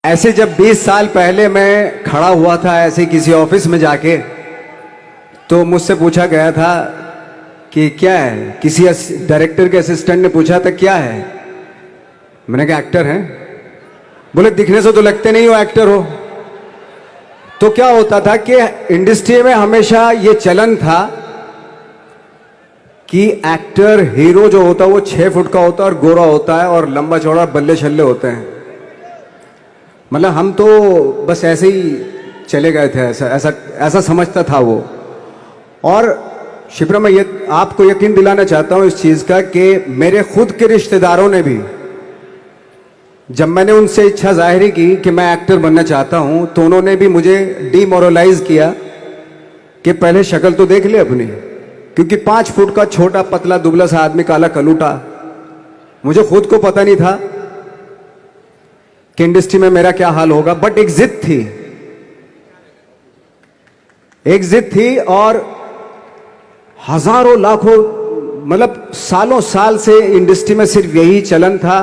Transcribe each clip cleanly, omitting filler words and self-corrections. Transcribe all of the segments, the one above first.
ऐसे जब 20 साल पहले मैं खड़ा हुआ था ऐसे किसी ऑफिस में जाके, तो मुझसे पूछा गया था कि क्या है। किसी डायरेक्टर के असिस्टेंट ने पूछा था क्या है। मैंने कहा एक्टर हैं। बोले दिखने से तो लगते नहीं हो एक्टर हो। तो क्या होता था कि इंडस्ट्री में हमेशा ये चलन था कि एक्टर हीरो जो होता है वो 6 फुट का होता है और गोरा होता है और लंबा चौड़ा बल्ले छल्ले होते हैं। मतलब हम तो बस ऐसे ही चले गए थे, ऐसा ऐसा ऐसा समझता था वो। और शिप्रा, मैं ये आपको यकीन दिलाना चाहता हूं इस चीज का कि मेरे खुद के रिश्तेदारों ने भी, जब मैंने उनसे इच्छा जाहिर की कि मैं एक्टर बनना चाहता हूं, तो उन्होंने भी मुझे डीमोरलाइज किया कि पहले शक्ल तो देख ले अपनी, क्योंकि 5 फुट का छोटा पतला दुबला सा आदमी, काला कलूटा। मुझे खुद को पता नहीं था कि इंडस्ट्री में मेरा क्या हाल होगा, बट एक जिद थी, एक जिद थी। और हजारों लाखों, मतलब सालों साल से इंडस्ट्री में सिर्फ यही चलन था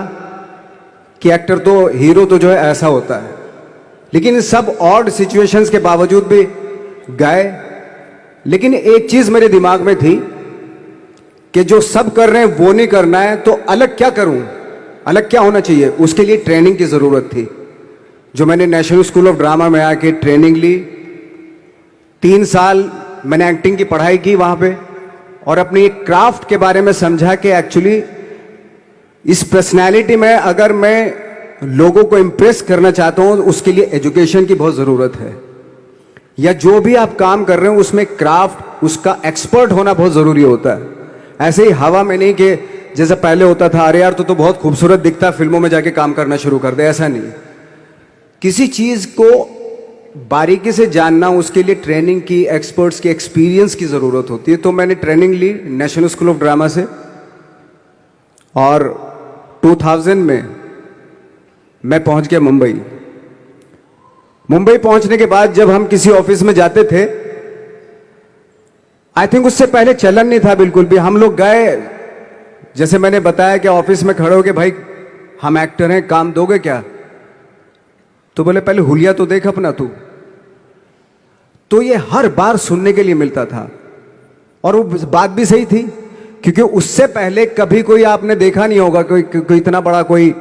कि एक्टर तो, हीरो तो जो है ऐसा होता है। लेकिन सब ऑड सिचुएशंस के बावजूद भी गए। लेकिन एक चीज मेरे दिमाग में थी कि जो सब कर रहे हैं वो नहीं करना है, तो अलग क्या करूं, अलग क्या होना चाहिए। उसके लिए ट्रेनिंग की जरूरत थी, जो मैंने नेशनल स्कूल ऑफ ड्रामा में आके ट्रेनिंग ली। 3 साल मैंने एक्टिंग की पढ़ाई की वहां पे, और अपनी एक क्राफ्ट के बारे में समझा कि एक्चुअली इस पर्सनैलिटी में अगर मैं लोगों को इंप्रेस करना चाहता हूं, उसके लिए एजुकेशन की बहुत जरूरत है। या जो भी आप काम कर रहे हो उसमें क्राफ्ट, उसका एक्सपर्ट होना बहुत जरूरी होता है। ऐसे ही हवा में नहीं कि जैसे पहले होता था, अरे यार तो बहुत खूबसूरत दिखता, फिल्मों में जाके काम करना शुरू कर दे। ऐसा नहीं, किसी चीज को बारीकी से जानना, उसके लिए ट्रेनिंग की, एक्सपर्ट्स की, एक्सपीरियंस की जरूरत होती है। तो मैंने ट्रेनिंग ली नेशनल स्कूल ऑफ ड्रामा से, और 2000 में मैं पहुंच गया मुंबई। मुंबई पहुंचने के बाद जब हम किसी ऑफिस में जाते थे, आई थिंक उससे पहले चलन नहीं था बिल्कुल भी। हम लोग गए, जैसे मैंने बताया कि ऑफिस में खड़े हो के, भाई हम एक्टर हैं, काम दोगे क्या। तो बोले पहले हुलिया तो देख अपना तू। तो ये हर बार सुनने के लिए मिलता था, और वो बात भी सही थी, क्योंकि उससे पहले कभी कोई आपने देखा नहीं होगा कोई इतना बड़ा, कोई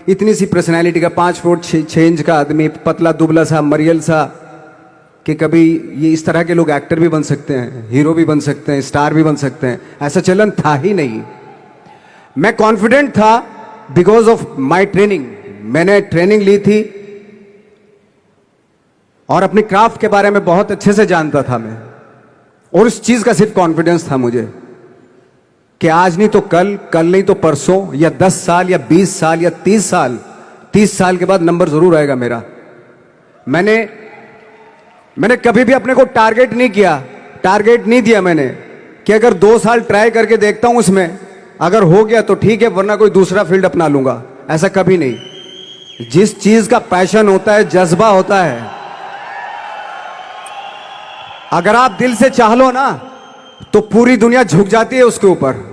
इतनी सी पर्सनैलिटी का 5 फुट 6 इंच का आदमी, पतला दुबला सा मरियल सा, कि कभी ये इस तरह के लोग एक्टर भी बन सकते हैं, हीरो भी बन सकते हैं, स्टार भी बन सकते हैं। ऐसा चलन था ही नहीं। मैं कॉन्फिडेंट था बिकॉज ऑफ माई ट्रेनिंग। मैंने ट्रेनिंग ली थी और अपनी क्राफ्ट के बारे में बहुत अच्छे से जानता था मैं, और उस चीज का सिर्फ कॉन्फिडेंस था मुझे कि आज नहीं तो कल, कल नहीं तो परसों, या 10 साल या 20 साल या 30 साल, 30 साल के बाद नंबर जरूर आएगा मेरा। मैंने कभी भी अपने को टारगेट नहीं किया, टारगेट नहीं दिया मैंने कि अगर 2 साल ट्राई करके देखता हूं, उसमें अगर हो गया तो ठीक है, वरना कोई दूसरा फील्ड अपना लूंगा। ऐसा कभी नहीं। जिस चीज का पैशन होता है, जज्बा होता है, अगर आप दिल से चाह लो ना, तो पूरी दुनिया झुक जाती है उसके ऊपर।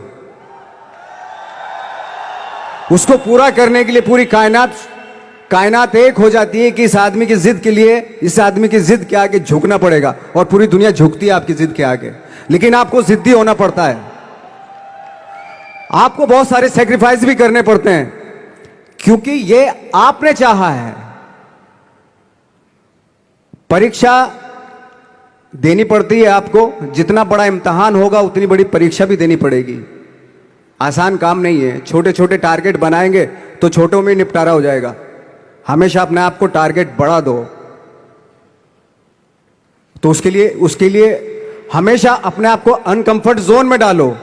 उसको पूरा करने के लिए पूरी कायनात एक हो जाती है कि इस आदमी की जिद के लिए, इस आदमी की जिद के आगे झुकना पड़ेगा, और पूरी दुनिया झुकती है आपकी जिद के आगे। लेकिन आपको जिद्दी होना पड़ता है, आपको बहुत सारे सेक्रीफाइस भी करने पड़ते हैं, क्योंकि ये आपने चाहा है। परीक्षा देनी पड़ती है आपको, जितना बड़ा इम्तिहान होगा उतनी बड़ी परीक्षा भी देनी पड़ेगी। आसान काम नहीं है। छोटे छोटे टारगेट बनाएंगे तो छोटों में निपटारा हो जाएगा। हमेशा अपने आप को टारगेट बढ़ा दो। तो उसके लिए हमेशा अपने आप को अनकंफर्ट जोन में डालो,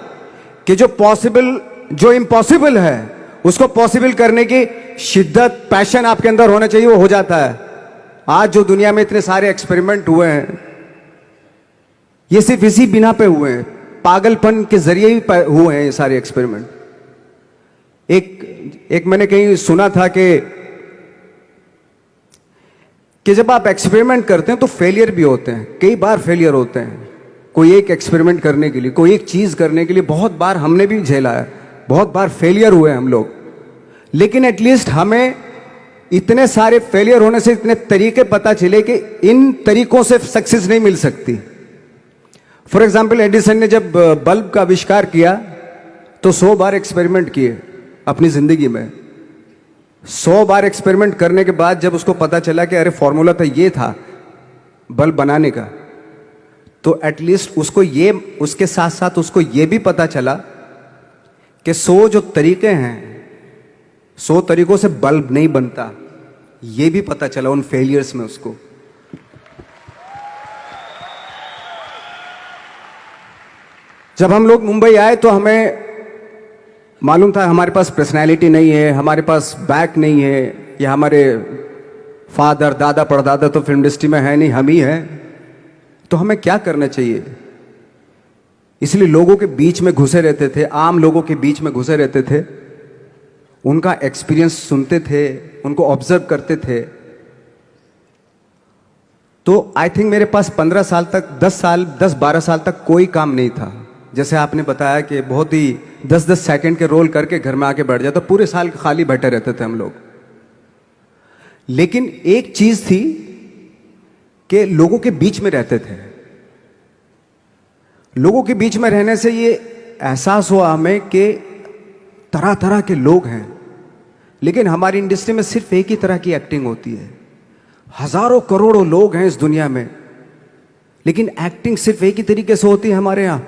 कि जो इम्पॉसिबल है उसको पॉसिबल करने की शिद्दत, पैशन आपके अंदर होना चाहिए, वो हो जाता है। आज जो दुनिया में इतने सारे एक्सपेरिमेंट हुए हैं, ये सिर्फ इसी बिना पे हुए हैं, पागलपन के जरिए ही हुए हैं ये सारे एक्सपेरिमेंट। एक मैंने कहीं सुना था कि जब आप एक्सपेरिमेंट करते हैं तो फेलियर भी होते हैं, कई बार फेलियर होते हैं। कोई एक एक्सपेरिमेंट करने के लिए, कोई एक चीज करने के लिए बहुत बार हमने भी झेला है, बहुत बार फेलियर हुए हम लोग। लेकिन एटलीस्ट हमें इतने सारे फेलियर होने से इतने तरीके पता चले कि इन तरीकों से सक्सेस नहीं मिल सकती। फॉर एग्जाम्पल, एडिसन ने जब बल्ब का आविष्कार किया तो 100 बार एक्सपेरिमेंट किए अपनी जिंदगी में। 100 बार एक्सपेरिमेंट करने के बाद जब उसको पता चला कि अरे फॉर्मूला तो ये था बल्ब बनाने का, तो एटलीस्ट उसको ये, उसके साथ साथ उसको ये भी पता चला कि 100 जो तरीके हैं, 100 तरीकों से बल्ब नहीं बनता, ये भी पता चला उन फेलियर्स में उसको। जब हम लोग मुंबई आए तो हमें मालूम था हमारे पास पर्सनैलिटी नहीं है, हमारे पास बैक नहीं है, या हमारे फादर दादा परदादा तो फिल्म इंडस्ट्री में है नहीं, हम ही हैं, तो हमें क्या करना चाहिए। इसलिए लोगों के बीच में घुसे रहते थे, आम लोगों के बीच में घुसे रहते थे, उनका एक्सपीरियंस सुनते थे, उनको ऑब्जर्व करते थे। तो आई थिंक मेरे पास 15 साल तक, 10-12 साल तक कोई काम नहीं था। जैसे आपने बताया कि बहुत ही 10-10 सेकंड के रोल करके घर में आके बैठ जाता, पूरे साल खाली बैठे रहते थे हम लोग। लेकिन एक चीज थी कि लोगों के बीच में रहते थे। लोगों के बीच में रहने से ये एहसास हुआ हमें कि तरह तरह के लोग हैं, लेकिन हमारी इंडस्ट्री में सिर्फ एक ही तरह की एक्टिंग होती है। हजारों करोड़ों लोग हैं इस दुनिया में, लेकिन एक्टिंग सिर्फ एक ही तरीके से होती है हमारे यहां।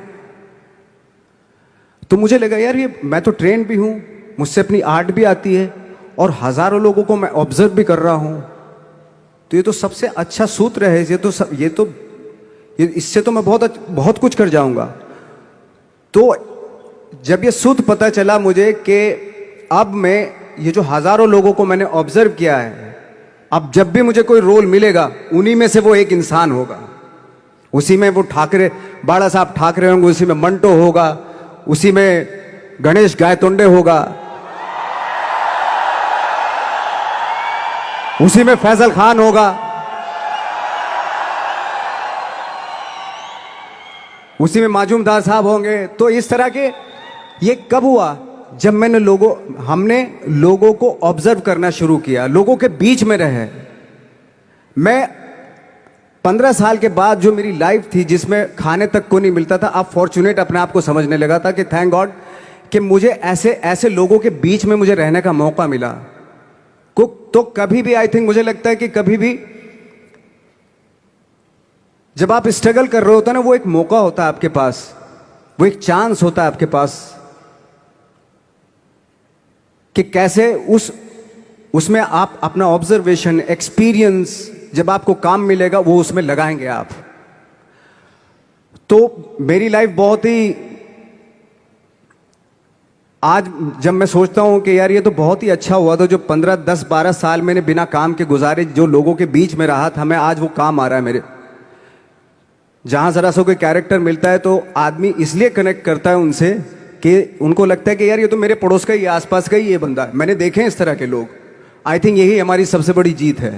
तो मुझे लगा यार, ये मैं तो ट्रेन भी हूं, मुझसे अपनी आर्ट भी आती है, और हजारों लोगों को मैं ऑब्जर्व भी कर रहा हूं, तो ये तो सबसे अच्छा सूत्र है। ये इससे तो मैं बहुत कुछ कर जाऊंगा। तो जब ये सूत्र पता चला मुझे कि अब मैं ये जो हजारों लोगों को मैंने ऑब्जर्व किया है, अब जब भी मुझे कोई रोल मिलेगा उन्हीं में से वो एक इंसान होगा। उसी में वो ठाकरे, बाला साहब ठाकरे होंगे, उसी में मंटो होगा, उसी में गणेश गायतोंडे होगा, उसी में फैजल खान होगा, उसी में माजूमदार साहब होंगे। तो इस तरह के, ये कब हुआ? जब हमने लोगों को ऑब्जर्व करना शुरू किया, लोगों के बीच में रहे। मैं 15 साल के बाद जो मेरी लाइफ थी जिसमें खाने तक को नहीं मिलता था, अब फॉर्चुनेट अपने आप को समझने लगा था कि थैंक गॉड कि मुझे ऐसे लोगों के बीच में मुझे रहने का मौका मिला। तो कभी भी, आई थिंक मुझे लगता है कि कभी भी जब आप स्ट्रगल कर रहे होते हैं ना, वो एक मौका होता है आपके पास, वो एक चांस होता है आपके पास कि कैसे उसमें आप अपना ऑब्जर्वेशन, एक्सपीरियंस, जब आपको काम मिलेगा वो उसमें लगाएंगे आप। तो मेरी लाइफ बहुत ही, आज जब मैं सोचता हूं कि यार ये तो बहुत ही अच्छा हुआ था जो 15, 10, 12 साल मैंने बिना काम के गुजारे, जो लोगों के बीच में रहा था, मैं आज वो काम आ रहा है मेरे। जहां जरा सा कोई कैरेक्टर मिलता है तो आदमी इसलिए कनेक्ट करता है उनसे कि उनको लगता है कि यार ये तो मेरे पड़ोस का ही, आसपास का ही ये बंदा है। मैंने देखे हैं इस तरह के लोग। आई थिंक यही हमारी सबसे बड़ी जीत है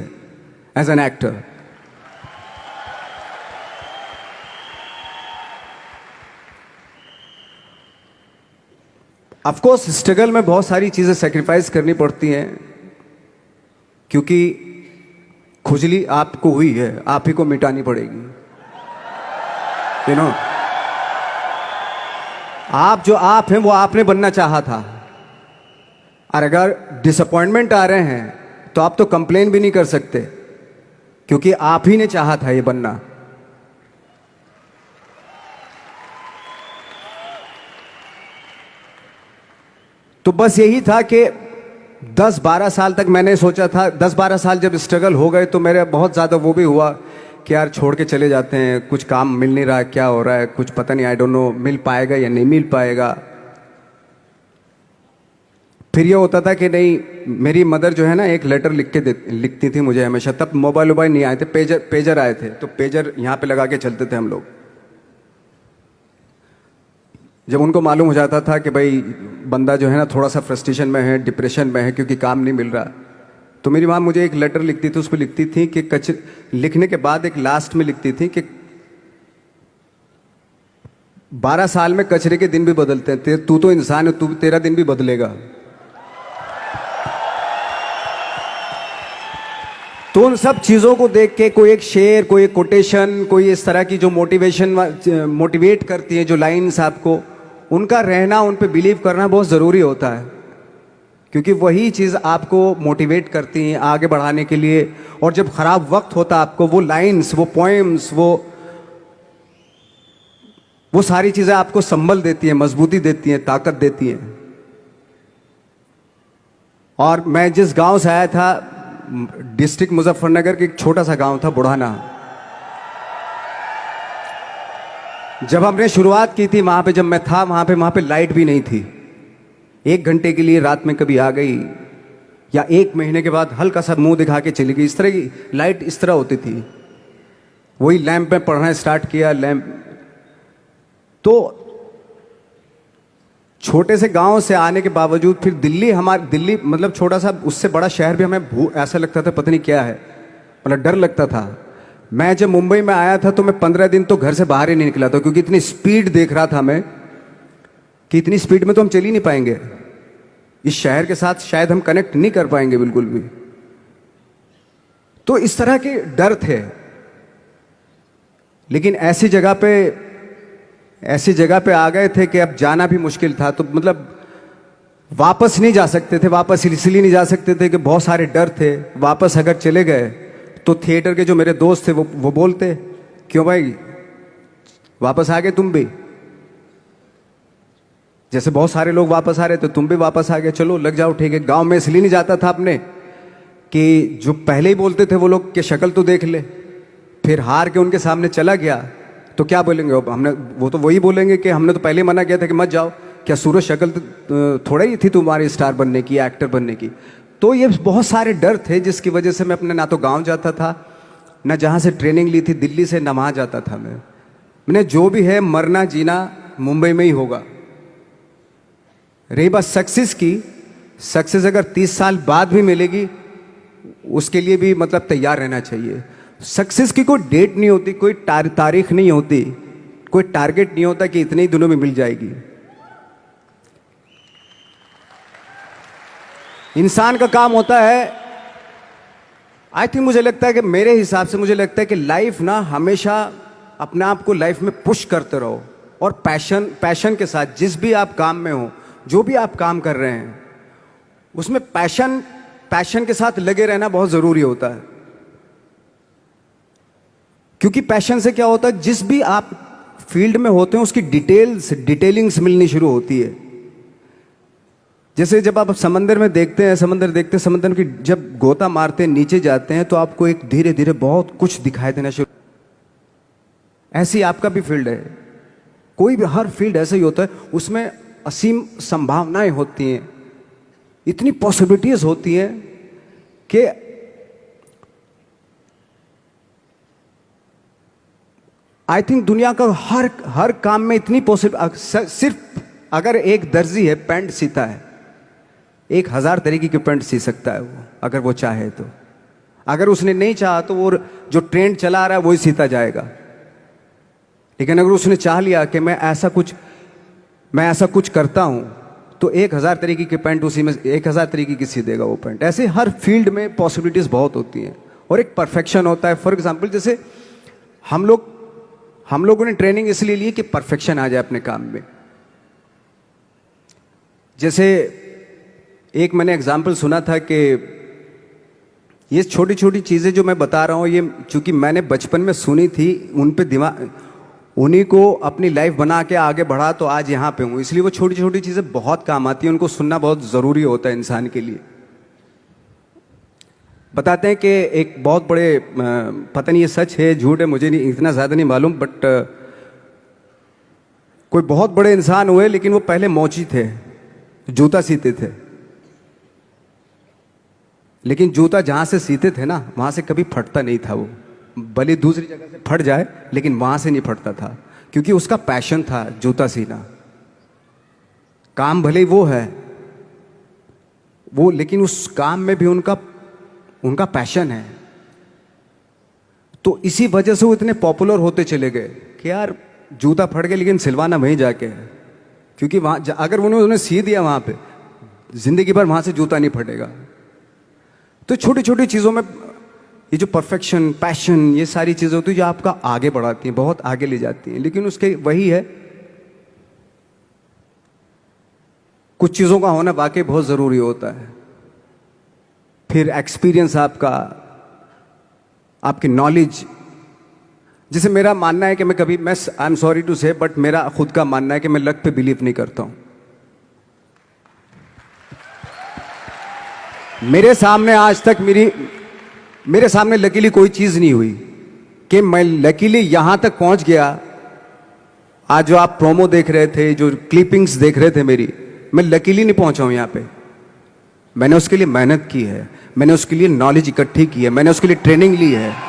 as an actor. Of course struggle में बहुत सारी चीजें सेक्रीफाइस करनी पड़ती हैं, क्योंकि खुजली आपको हुई है, आप ही को मिटानी पड़ेगी। यू नो, आप जो आप हैं वो आपने बनना चाहा था, और अगर डिसअपॉइंटमेंट आ रहे हैं तो आप तो कंप्लेन भी नहीं कर सकते, क्योंकि आप ही ने चाहा था ये बनना। तो बस यही था कि 10-12 साल तक मैंने सोचा था, 10-12 साल जब स्ट्रगल हो गए तो मेरे बहुत ज़्यादा वो भी हुआ कि यार छोड़ के चले जाते हैं, कुछ काम मिल नहीं रहा, क्या हो रहा है कुछ पता नहीं, आई डोंट नो मिल पाएगा या नहीं मिल पाएगा। फिर ये होता था कि नहीं, मेरी मदर जो है ना एक लेटर लिखती थी मुझे हमेशा। तब मोबाइल नहीं आए थे, पेजर आए थे, तो पेजर यहाँ पे लगा के चलते थे हम लोग। जब उनको मालूम हो जाता था कि भाई बंदा जो है ना थोड़ा सा फ्रस्ट्रेशन में है, डिप्रेशन में है क्योंकि काम नहीं मिल रहा, तो मेरी माँ मुझे एक लेटर लिखती थी। उसको लिखती थी कि लिखने के बाद एक लास्ट में लिखती थी कि 12 साल में कचरे के दिन भी बदलते हैं, तू तो इंसान है, तेरा दिन भी बदलेगा। तो उन सब चीज़ों को देख के कोई एक शेर, कोई एक कोटेशन, कोई इस तरह की जो मोटिवेट करती है जो लाइंस आपको, उनका रहना, उन पे बिलीव करना बहुत ज़रूरी होता है, क्योंकि वही चीज़ आपको मोटिवेट करती हैं आगे बढ़ाने के लिए। और जब ख़राब वक्त होता है आपको, वो लाइंस, वो पोएम्स, वो सारी चीज़ें आपको संबल देती हैं, मजबूती देती हैं, ताकत देती हैं। और मैं जिस गांव से आया था, डिस्ट्रिक्ट मुजफ्फरनगर के एक छोटा सा गांव था बुढ़ाना। जब हमने शुरुआत की थी वहां पे, जब मैं था वहां पे लाइट भी नहीं थी। 1 घंटे के लिए रात में कभी आ गई, या 1 महीने के बाद हल्का सा मुंह दिखा के चली गई। इस तरह की लाइट इस तरह होती थी। वही लैंप में पढ़ना स्टार्ट किया, लैंप। तो छोटे से गांव से आने के बावजूद फिर दिल्ली मतलब छोटा सा, उससे बड़ा शहर भी हमें ऐसा लगता था पता नहीं क्या है, मतलब डर लगता था। मैं जब मुंबई में आया था तो मैं 15 दिन तो घर से बाहर ही नहीं निकला था, क्योंकि इतनी स्पीड देख रहा था मैं कि इतनी स्पीड में तो हम चल ही नहीं पाएंगे, इस शहर के साथ शायद हम कनेक्ट नहीं कर पाएंगे बिल्कुल भी। तो इस तरह के डर थे। लेकिन ऐसी जगह पे आ गए थे कि अब जाना भी मुश्किल था। तो मतलब वापस नहीं जा सकते थे। वापस इसलिए नहीं जा सकते थे कि बहुत सारे डर थे। वापस अगर चले गए तो थिएटर के जो मेरे दोस्त थे वो बोलते, क्यों भाई वापस आ गए तुम भी, जैसे बहुत सारे लोग वापस आ रहे थे तुम भी वापस आ गए, चलो लग जाओ ठीक है। गांव में इसलिए नहीं जाता था अपने कि जो पहले ही बोलते थे वो लोग कि शक्ल तो देख ले, फिर हार के उनके सामने चला गया तो क्या बोलेंगे वो तो वही बोलेंगे कि हमने तो पहले मना किया था कि मत जाओ, क्या सूरज शक्ल थोड़ा ही थी तुम्हारी स्टार बनने की, एक्टर बनने की। तो ये बहुत सारे डर थे जिसकी वजह से मैं अपने ना तो गांव जाता था, ना जहाँ से ट्रेनिंग ली थी दिल्ली से, ना वहाँ जाता था। मैंने जो भी है मरना जीना मुंबई में ही होगा। रही बात सक्सेस की, सक्सेस अगर 30 साल बाद भी मिलेगी उसके लिए भी मतलब तैयार रहना चाहिए। सक्सेस की कोई डेट नहीं होती, कोई तारीख नहीं होती, कोई टारगेट नहीं होता कि इतने ही दिनों में मिल जाएगी। इंसान का काम होता है, आई थिंक मुझे लगता है कि मेरे हिसाब से मुझे लगता है कि लाइफ ना हमेशा अपने आप को लाइफ में पुश करते रहो, और पैशन के साथ जिस भी आप काम में हो, जो भी आप काम कर रहे हैं उसमें पैशन के साथ लगे रहना बहुत ज़रूरी होता है। क्योंकि पैशन से क्या होता है, जिस भी आप फील्ड में होते हैं उसकी डिटेलिंग्स मिलनी शुरू होती है। जैसे जब आप समंदर में देखते हैं, समंदर की जब गोता मारते हैं, नीचे जाते हैं, तो आपको एक धीरे धीरे बहुत कुछ दिखाई देना शुरू। ऐसी आपका भी फील्ड है, कोई भी हर फील्ड ऐसा ही होता है, उसमें असीम संभावनाएं होती हैं, इतनी पॉसिबिलिटीज होती हैं कि आई थिंक दुनिया का हर काम में इतनी सिर्फ अगर एक दर्जी है पैंट सीता है, 1000 तरीके की पैंट सी सकता है वो, अगर वो चाहे तो। अगर उसने नहीं चाहा तो वो जो ट्रेंड चला रहा है वही सीता जाएगा। लेकिन अगर उसने चाह लिया कि मैं ऐसा कुछ करता हूं, तो 1000 तरीके की पैंट उसी में 1000 तरीके की सी देगा वो पैंट। ऐसे हर फील्ड में पॉसिबिलिटीज बहुत होती हैं, और एक परफेक्शन होता है। फॉर एग्जाम्पल जैसे हम लोगों ने ट्रेनिंग इसलिए ली कि परफेक्शन आ जाए अपने काम में। जैसे एक मैंने एग्जाम्पल सुना था कि ये छोटी छोटी चीज़ें जो मैं बता रहा हूँ, ये चूंकि मैंने बचपन में सुनी थी, उन पे उन्हीं को अपनी लाइफ बना के आगे बढ़ा तो आज यहाँ पे हूँ। इसलिए वो छोटी छोटी चीज़ें बहुत काम आती हैं, उनको सुनना बहुत ज़रूरी होता है इंसान के लिए। बताते हैं कि एक बहुत बड़े, पता नहीं ये सच है झूठ है, मुझे नहीं इतना ज़्यादा नहीं मालूम, बट कोई बहुत बड़े इंसान हुए, लेकिन वो पहले मोची थे, जूता सीते थे। लेकिन जूता जहाँ से सीते थे ना, वहाँ से कभी फटता नहीं था। वो भले दूसरी जगह से फट जाए, लेकिन वहाँ से नहीं फटता था, क्योंकि उसका पैशन था जूता सीना। काम भले वो है वो, लेकिन उस काम में भी उनका पैशन है। तो इसी वजह से वो इतने पॉपुलर होते चले गए कि यार जूता फट गया लेकिन सिलवाना वहीं जाके है, क्योंकि वहाँ अगर उन्होंने सी दिया वहाँ पे, जिंदगी भर वहाँ से जूता नहीं फटेगा। तो छोटी छोटी चीज़ों में ये जो परफेक्शन, पैशन, ये सारी चीज़ें होती है जो आपका आगे बढ़ाती हैं, बहुत आगे ले जाती हैं। लेकिन उसके वही है, कुछ चीज़ों का होना वाकई बहुत ज़रूरी होता है। फिर एक्सपीरियंस आपका, आपकी नॉलेज। जैसे मेरा मानना है कि मैं आई एम सॉरी टू से, बट मेरा खुद का मानना है कि मैं लक पे बिलीव नहीं करता हूं। मेरे सामने आज तक मेरे सामने लकीली कोई चीज़ नहीं हुई कि मैं लकीली यहां तक पहुंच गया। आज जो आप प्रोमो देख रहे थे, जो क्लिपिंग्स देख रहे थे मेरी, मैं लकीली नहीं पहुंचा हूं यहां पे। मैंने उसके लिए मेहनत की है, मैंने उसके लिए नॉलेज इकट्ठी की है, मैंने उसके लिए ट्रेनिंग ली है।